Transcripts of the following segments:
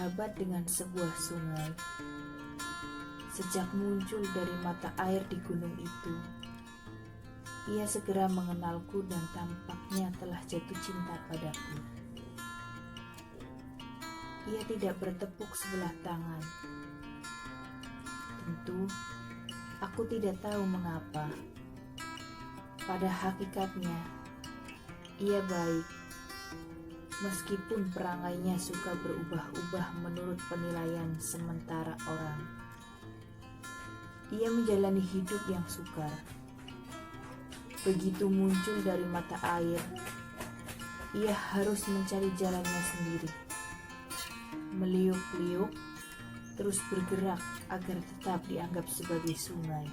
bersahabat dengan sebuah sungai. Sejak muncul dari mata air di gunung itu, ia segera mengenalku dan tampaknya telah jatuh cinta padaku. Ia tidak bertepuk sebelah tangan. Tentu, aku tidak tahu mengapa. Pada hakikatnya, ia baik. Meskipun perangainya suka berubah-ubah menurut penilaian sementara orang. Ia menjalani hidup yang sukar. Begitu muncul dari mata air, ia harus mencari jalannya sendiri. Meliuk-liuk, terus bergerak agar tetap dianggap sebagai sungai.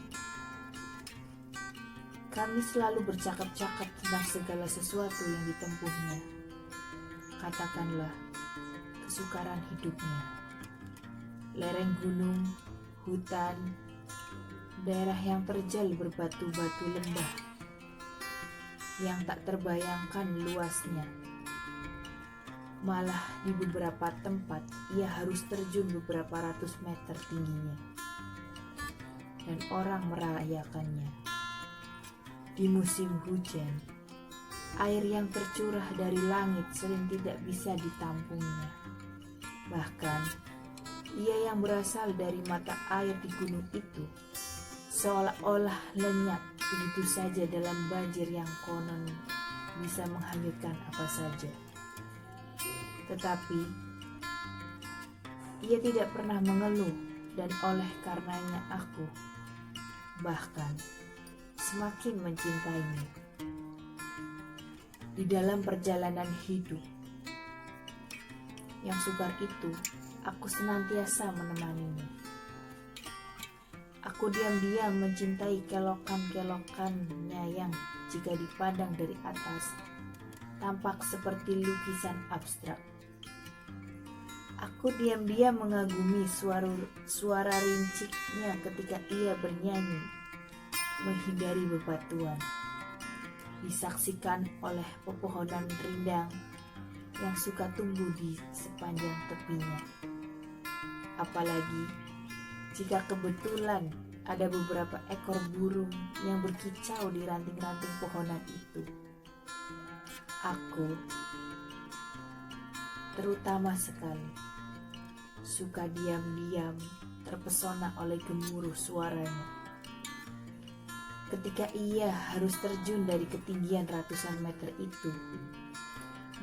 Kami selalu bercakap-cakap tentang segala sesuatu yang ditempuhnya. Katakanlah, kesukaran hidupnya. Lereng gunung, hutan, daerah yang terjal berbatu-batu lembah, yang tak terbayangkan luasnya. Malah di beberapa tempat ia harus terjun beberapa ratus meter tingginya. Dan orang merayakannya. Di musim hujan, air yang tercurah dari langit sering tidak bisa ditampungnya. Bahkan, ia yang berasal dari mata air di gunung itu seolah-olah lenyap begitu saja dalam banjir yang konon bisa menghanyutkan apa saja. Tetapi, ia tidak pernah mengeluh dan oleh karenanya aku bahkan semakin mencintainya. Di dalam perjalanan hidup yang sukar itu, aku senantiasa menemaninya. Aku diam-diam mencintai kelokan-kelokannya yang jika dipandang dari atas tampak seperti lukisan abstrak. Aku diam-diam mengagumi suara rinciknya ketika ia bernyanyi, menghindari bebatuan. Disaksikan oleh pepohonan rindang yang suka tumbuh di sepanjang tepinya. Apalagi jika kebetulan ada beberapa ekor burung yang berkicau di ranting-ranting pohonan itu. Aku terutama sekali suka diam-diam terpesona oleh gemuruh suaranya. Ketika ia harus terjun dari ketinggian ratusan meter itu,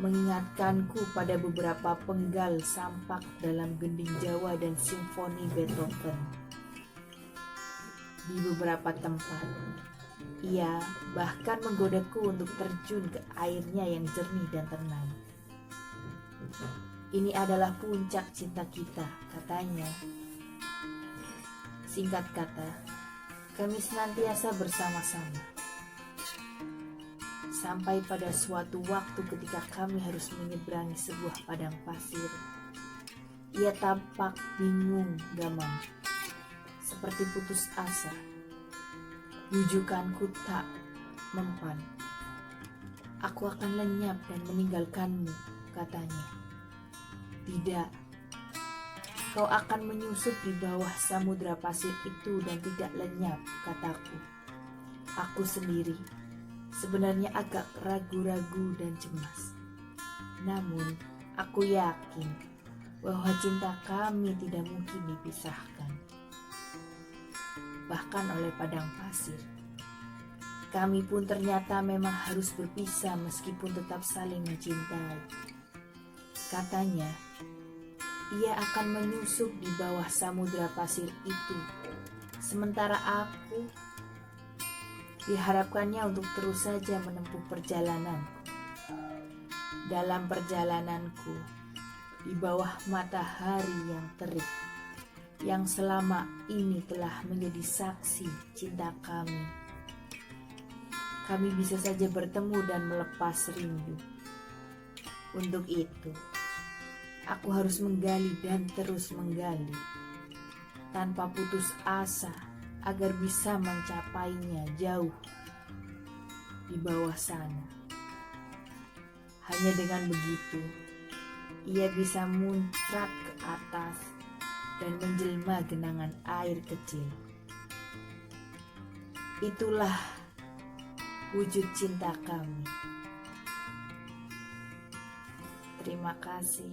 mengingatkanku pada beberapa penggal sampak dalam gending Jawa dan simfoni Beethoven. Di beberapa tempat, ia bahkan menggodaku untuk terjun ke airnya yang jernih dan tenang. Ini adalah puncak cinta kita, katanya. Singkat kata, kami senantiasa bersama-sama. Sampai pada suatu waktu ketika kami harus menyeberangi sebuah padang pasir, ia tampak bingung gamang, seperti putus asa. Bujukanku tak mempan. Aku akan lenyap dan meninggalkanmu, katanya. Tidak, kau akan menyusup di bawah samudra pasir itu dan tidak lenyap, kataku. Aku sendiri sebenarnya agak ragu-ragu dan cemas. Namun, aku yakin bahwa cinta kami tidak mungkin dipisahkan. Bahkan oleh padang pasir. Kami pun ternyata memang harus berpisah meskipun tetap saling mencintai. Katanya, ia akan menyusup di bawah samudra pasir itu. Sementara aku diharapkannya untuk terus saja menempuh perjalanan. Dalam perjalananku, di bawah matahari yang terik, yang selama ini telah menjadi saksi cinta kami. Kami bisa saja bertemu dan melepas rindu. Untuk itu, aku harus menggali dan terus menggali, tanpa putus asa, agar bisa mencapainya jauh di bawah sana. Hanya dengan begitu, ia bisa muncrat ke atas dan menjelma genangan air kecil. Itulah wujud cinta kami. Terima kasih.